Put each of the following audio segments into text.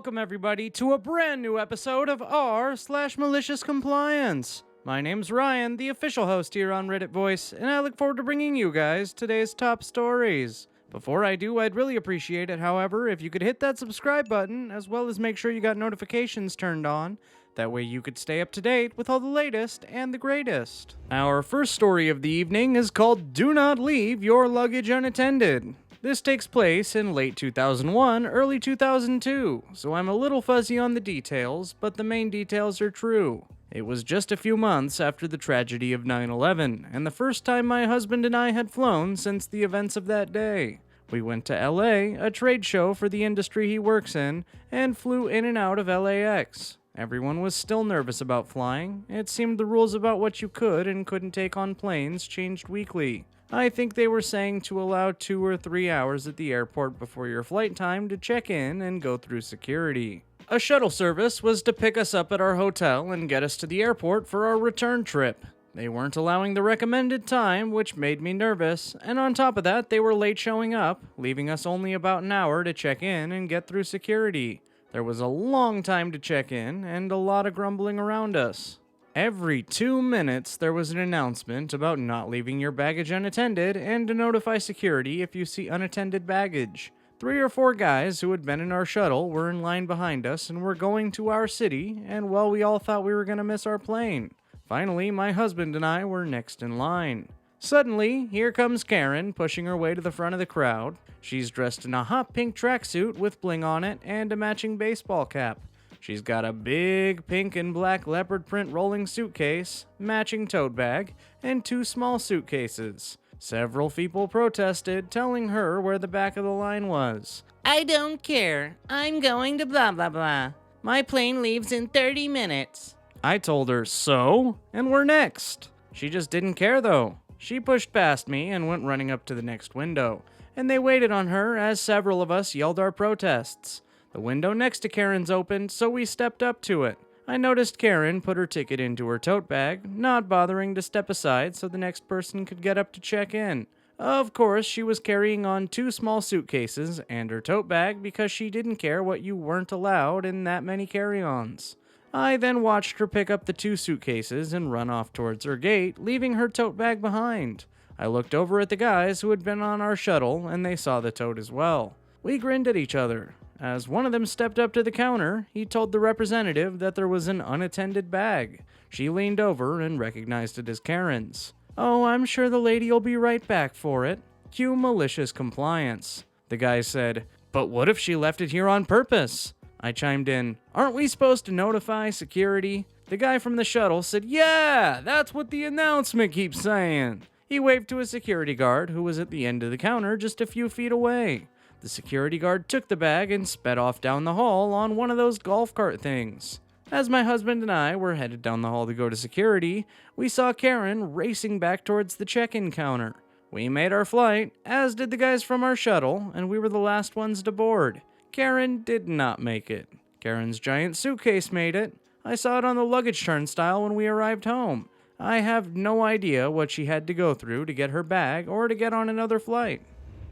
Welcome, everybody, to a brand new episode of r/MaliciousCompliance. My name's Ryan, the official host here on Reddit Voice, and I look forward to bringing you guys today's top stories. Before I do, I'd really appreciate it, however, if you could hit that subscribe button, as well as make sure you got notifications turned on. That way you could stay up to date with all the latest and the greatest. Our first story of the evening is called Do Not Leave Your Luggage Unattended. This takes place in late 2001, early 2002, so I'm a little fuzzy on the details, but the main details are true. It was just a few months after the tragedy of 9/11, and the first time my husband and I had flown since the events of that day. We went to LA, a trade show for the industry he works in, and flew in and out of LAX. Everyone was still nervous about flying. It seemed the rules about what you could and couldn't take on planes changed weekly. I think they were saying to allow 2 or 3 hours at the airport before your flight time to check in and go through security. A shuttle service was to pick us up at our hotel and get us to the airport for our return trip. They weren't allowing the recommended time, which made me nervous, and on top of that, they were late showing up, leaving us only about an hour to check in and get through security. There was a long time to check in, and a lot of grumbling around us. Every 2 minutes, there was an announcement about not leaving your baggage unattended and to notify security if you see unattended baggage. 3 or 4 guys who had been in our shuttle were in line behind us and were going to our city, and well, we all thought we were going to miss our plane. Finally, my husband and I were next in line. Suddenly, here comes Karen, pushing her way to the front of the crowd. She's dressed in a hot pink tracksuit with bling on it and a matching baseball cap. She's got a big pink and black leopard print rolling suitcase, matching tote bag, and 2 small suitcases. Several people protested, telling her where the back of the line was. I don't care. I'm going to blah blah blah. My plane leaves in 30 minutes. I told her, so? And we're next. She just didn't care though. She pushed past me and went running up to the next window, and they waited on her as several of us yelled our protests. The window next to Karen's opened, so we stepped up to it. I noticed Karen put her ticket into her tote bag, not bothering to step aside so the next person could get up to check in. Of course, she was carrying on 2 small suitcases and her tote bag because she didn't care what you weren't allowed in that many carry-ons. I then watched her pick up the 2 suitcases and run off towards her gate, leaving her tote bag behind. I looked over at the guys who had been on our shuttle, and they saw the tote as well. We grinned at each other. As one of them stepped up to the counter, he told the representative that there was an unattended bag. She leaned over and recognized it as Karen's. "Oh, I'm sure the lady'll be right back for it. Cue malicious compliance." The guy said, "But what if she left it here on purpose?" I chimed in, "Aren't we supposed to notify security?" The guy from the shuttle said, "Yeah, that's what the announcement keeps saying." He waved to a security guard who was at the end of the counter just a few feet away. The security guard took the bag and sped off down the hall on one of those golf cart things. As my husband and I were headed down the hall to go to security, we saw Karen racing back towards the check-in counter. We made our flight, as did the guys from our shuttle, and we were the last ones to board. Karen did not make it. Karen's giant suitcase made it. I saw it on the luggage turnstile when we arrived home. I have no idea what she had to go through to get her bag or to get on another flight.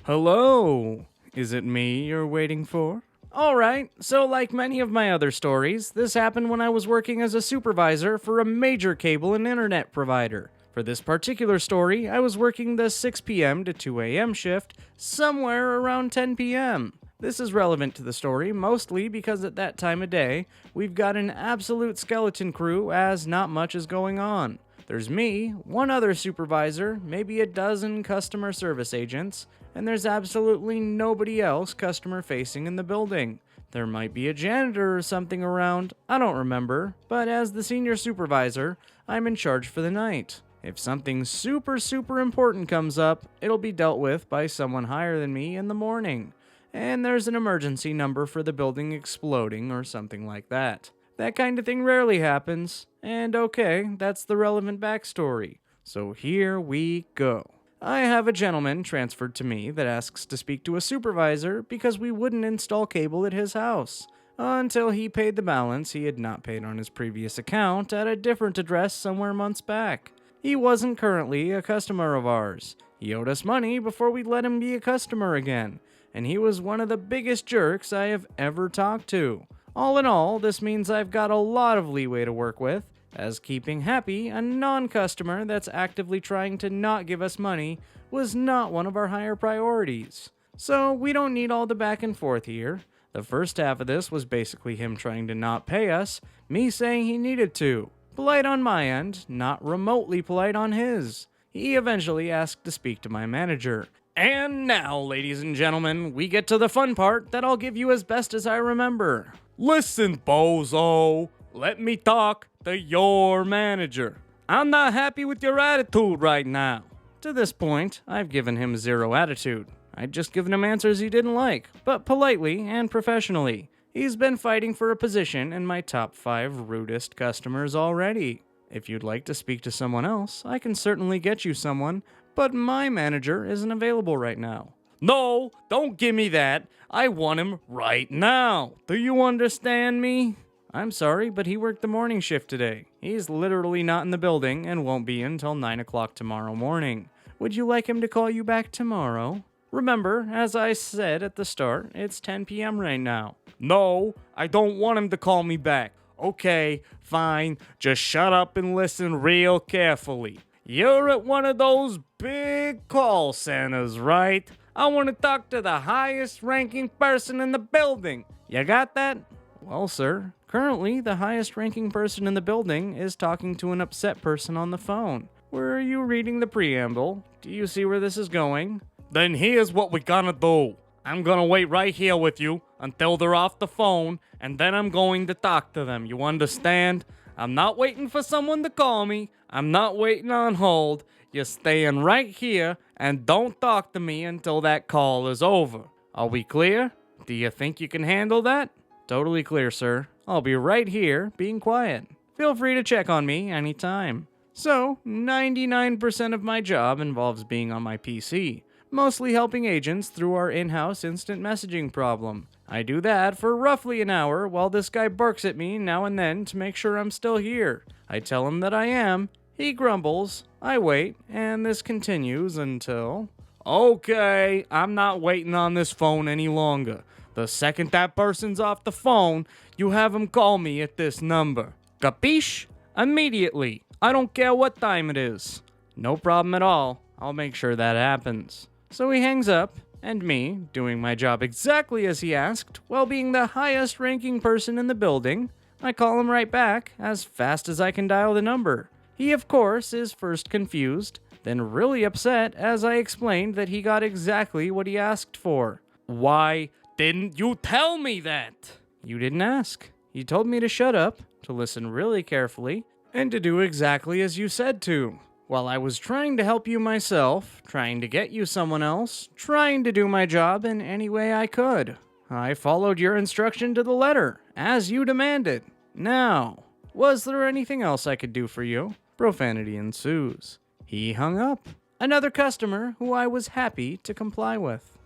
Hello? Is it me you're waiting for? Alright, so like many of my other stories, this happened when I was working as a supervisor for a major cable and internet provider. For this particular story, I was working the 6 p.m. to 2 a.m. shift somewhere around 10 p.m. This is relevant to the story, mostly because at that time of day, we've got an absolute skeleton crew as not much is going on. There's me, one other supervisor, maybe a dozen customer service agents, and there's absolutely nobody else customer-facing in the building. There might be a janitor or something around, I don't remember, but as the senior supervisor, I'm in charge for the night. If something super important comes up, it'll be dealt with by someone higher than me in the morning. And there's an emergency number for the building exploding or something like that. That kind of thing rarely happens, and okay, that's the relevant backstory. So here we go. I have a gentleman transferred to me that asks to speak to a supervisor because we wouldn't install cable at his house until he paid the balance he had not paid on his previous account at a different address somewhere months back. He wasn't currently a customer of ours. He owed us money before we'd let him be a customer again, and he was one of the biggest jerks I have ever talked to. All in all, this means I've got a lot of leeway to work with, as keeping happy a non-customer that's actively trying to not give us money was not one of our higher priorities. So we don't need all the back and forth here. The first half of this was basically him trying to not pay us, me saying he needed to. Polite on my end, not remotely polite on his. He eventually asked to speak to my manager. And now, ladies and gentlemen, we get to the fun part that I'll give you as best as I remember. Listen, bozo, let me talk to your manager. I'm not happy with your attitude right now. To this point, I've given him zero attitude. I'd just given him answers he didn't like, but politely and professionally. He's been fighting for a position in my top 5 rudest customers already. If you'd like to speak to someone else, I can certainly get you someone, but my manager isn't available right now. No, don't give me that. I want him right now. Do you understand me? I'm sorry, but he worked the morning shift today. He's literally not in the building and won't be in until 9 o'clock tomorrow morning. Would you like him to call you back tomorrow? Remember, as I said at the start, it's 10 p.m. right now. No, I don't want him to call me back. Okay, fine. Just shut up and listen real carefully. You're at one of those big call centers, right? I want to talk to the highest ranking person in the building. You got that? Well, sir, currently the highest ranking person in the building is talking to an upset person on the phone. Were you reading the preamble? Do you see where this is going? Then here's what we're gonna do. I'm gonna wait right here with you until they're off the phone, and then I'm going to talk to them. You understand? I'm not waiting for someone to call me. I'm not waiting on hold. You're staying right here, and don't talk to me until that call is over. Are we clear? Do you think you can handle that? Totally clear, sir. I'll be right here, being quiet. Feel free to check on me anytime. So, 99% of my job involves being on my PC, mostly helping agents through our in-house instant messaging problem. I do that for roughly an hour while this guy barks at me now and then to make sure I'm still here. I tell him that I am, he grumbles, I wait, and this continues until... Okay, I'm not waiting on this phone any longer. The second that person's off the phone, you have him call me at this number. Capiche? Immediately. I don't care what time it is. No problem at all. I'll make sure that happens. So he hangs up, and me, doing my job exactly as he asked, while being the highest ranking person in the building, I call him right back as fast as I can dial the number. He, of course, is first confused, then really upset as I explained that he got exactly what he asked for. Why didn't you tell me that? You didn't ask. You told me to shut up, to listen really carefully, and to do exactly as you said to. While I was trying to help you myself, trying to get you someone else, trying to do my job in any way I could. I followed your instruction to the letter, as you demanded. Now, was there anything else I could do for you? Profanity ensues. He hung up. Another customer who I was happy to comply with.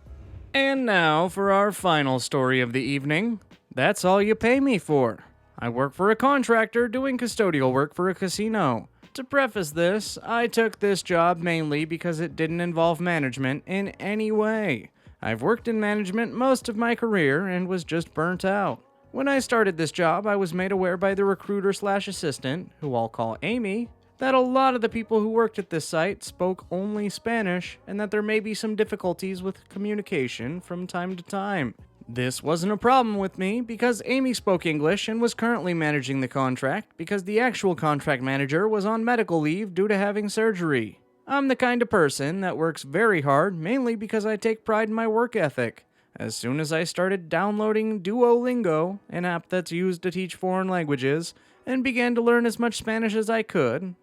And now for our final story of the evening. That's all you pay me for. I work for a contractor doing custodial work for a casino. To preface this, I took this job mainly because it didn't involve management in any way. I've worked in management most of my career and was just burnt out. When I started this job, I was made aware by the recruiter/assistant, who I'll call Amy, that a lot of the people who worked at this site spoke only Spanish and that there may be some difficulties with communication from time to time. This wasn't a problem with me because Amy spoke English and was currently managing the contract because the actual contract manager was on medical leave due to having surgery. I'm the kind of person that works very hard mainly because I take pride in my work ethic. As soon as I started downloading Duolingo, an app that's used to teach foreign languages, and began to learn as much Spanish as I could,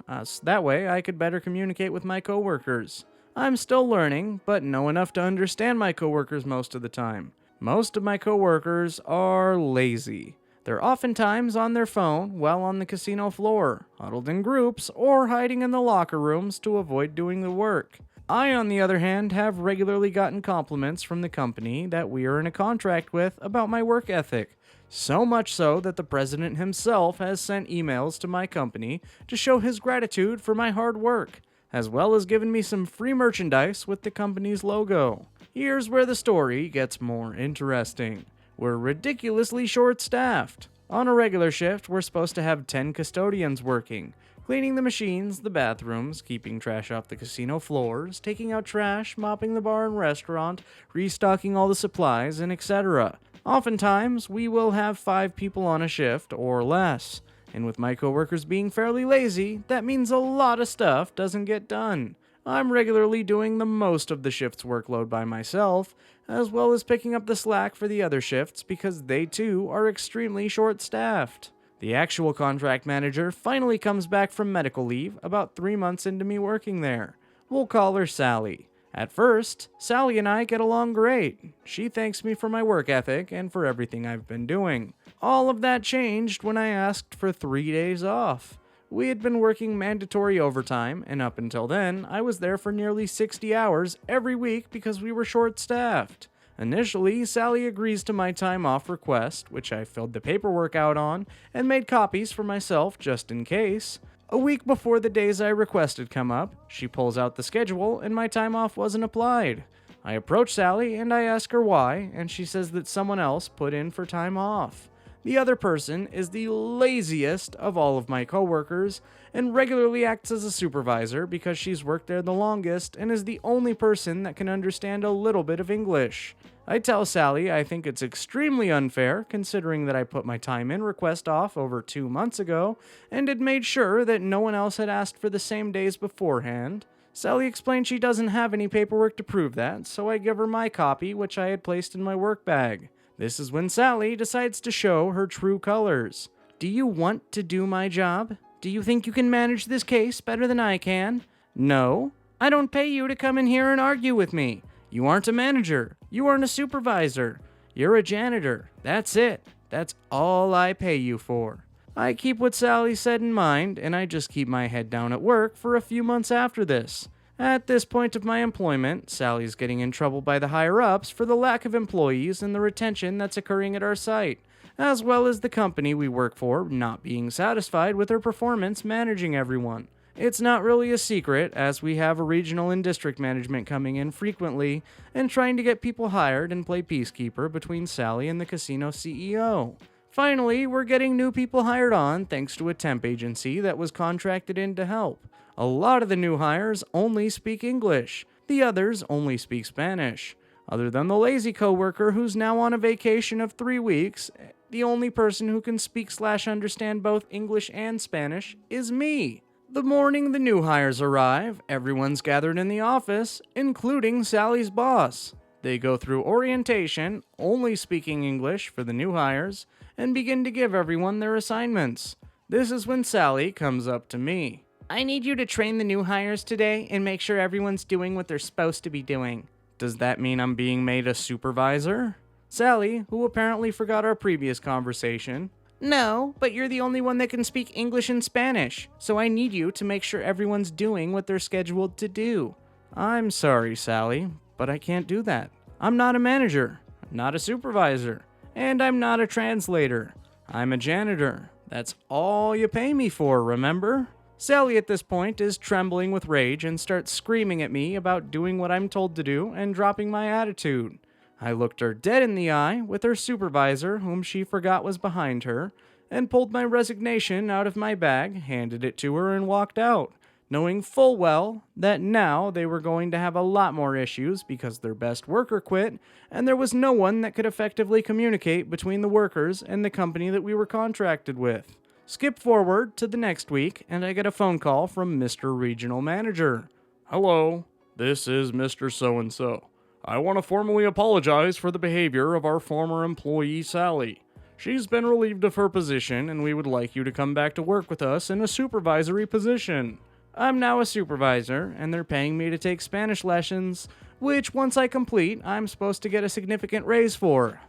that way I could better communicate with my coworkers. I'm still learning, but know enough to understand my coworkers most of the time. Most of my coworkers are lazy. They're oftentimes on their phone while on the casino floor, huddled in groups, or hiding in the locker rooms to avoid doing the work. I, on the other hand, have regularly gotten compliments from the company that we are in a contract with about my work ethic. So much so that the president himself has sent emails to my company to show his gratitude for my hard work, as well as given me some free merchandise with the company's logo. Here's where the story gets more interesting. We're ridiculously short-staffed. On a regular shift, we're supposed to have 10 custodians working, cleaning the machines, the bathrooms, keeping trash off the casino floors, taking out trash, mopping the bar and restaurant, restocking all the supplies, and etc. Oftentimes, we will have 5 people on a shift or less. And with my coworkers being fairly lazy, that means a lot of stuff doesn't get done. I'm regularly doing the most of the shift's workload by myself, as well as picking up the slack for the other shifts because they too are extremely short-staffed. The actual contract manager finally comes back from medical leave about 3 months into me working there. We'll call her Sally. At first, Sally and I get along great. She thanks me for my work ethic and for everything I've been doing. All of that changed when I asked for 3 days off. We had been working mandatory overtime, and up until then, I was there for nearly 60 hours every week because we were short-staffed. Initially, Sally agrees to my time off request, which I filled the paperwork out on, and made copies for myself just in case. A week before the days I requested come up, she pulls out the schedule and my time off wasn't applied. I approach Sally and I ask her why, and she says that someone else put in for time off. The other person is the laziest of all of my coworkers and regularly acts as a supervisor because she's worked there the longest and is the only person that can understand a little bit of English. I tell Sally I think it's extremely unfair considering that I put my time in request off over 2 months ago and had made sure that no one else had asked for the same days beforehand. Sally explained she doesn't have any paperwork to prove that, so I give her my copy, which I had placed in my work bag. This is when Sally decides to show her true colors. Do you want to do my job? Do you think you can manage this case better than I can? No. I don't pay you to come in here and argue with me. You aren't a manager. You aren't a supervisor. You're a janitor. That's it. That's all I pay you for. I keep what Sally said in mind, and I just keep my head down at work for a few months after this. At this point of my employment, Sally's getting in trouble by the higher-ups for the lack of employees and the retention that's occurring at our site, as well as the company we work for not being satisfied with her performance managing everyone. It's not really a secret, as we have a regional and district management coming in frequently and trying to get people hired and play peacekeeper between Sally and the casino CEO. Finally, we're getting new people hired on thanks to a temp agency that was contracted in to help. A lot of the new hires only speak English. The others only speak Spanish. Other than the lazy coworker who's now on a vacation of 3 weeks, the only person who can speak/understand both English and Spanish is me. The morning the new hires arrive, everyone's gathered in the office, including Sally's boss. They go through orientation, only speaking English for the new hires, and begin to give everyone their assignments. This is when Sally comes up to me. I need you to train the new hires today and make sure everyone's doing what they're supposed to be doing. Does that mean I'm being made a supervisor? Sally, who apparently forgot our previous conversation. No, but you're the only one that can speak English and Spanish, so I need you to make sure everyone's doing what they're scheduled to do. I'm sorry, Sally, but I can't do that. I'm not a manager, I'm not a supervisor, and I'm not a translator. I'm a janitor. That's all you pay me for, remember? Sally at this point is trembling with rage and starts screaming at me about doing what I'm told to do and dropping my attitude. I looked her dead in the eye with her supervisor, whom she forgot was behind her, and pulled my resignation out of my bag, handed it to her, and walked out, knowing full well that now they were going to have a lot more issues because their best worker quit, and there was no one that could effectively communicate between the workers and the company that we were contracted with. Skip forward to the next week, and I get a phone call from Mr. Regional Manager. Hello, this is Mr. So-and-so. I want to formally apologize for the behavior of our former employee, Sally. She's been relieved of her position, and we would like you to come back to work with us in a supervisory position. I'm now a supervisor, and they're paying me to take Spanish lessons, which once I complete, I'm supposed to get a significant raise for.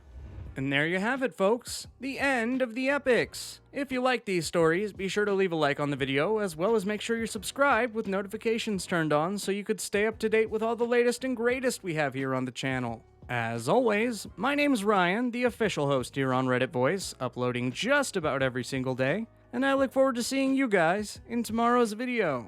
And there you have it, folks. The end of the epics. If you like these stories, be sure to leave a like on the video, as well as make sure you're subscribed with notifications turned on so you could stay up to date with all the latest and greatest we have here on the channel. As always, my name's Ryan, the official host here on Reddit Voice, uploading just about every single day, and I look forward to seeing you guys in tomorrow's video.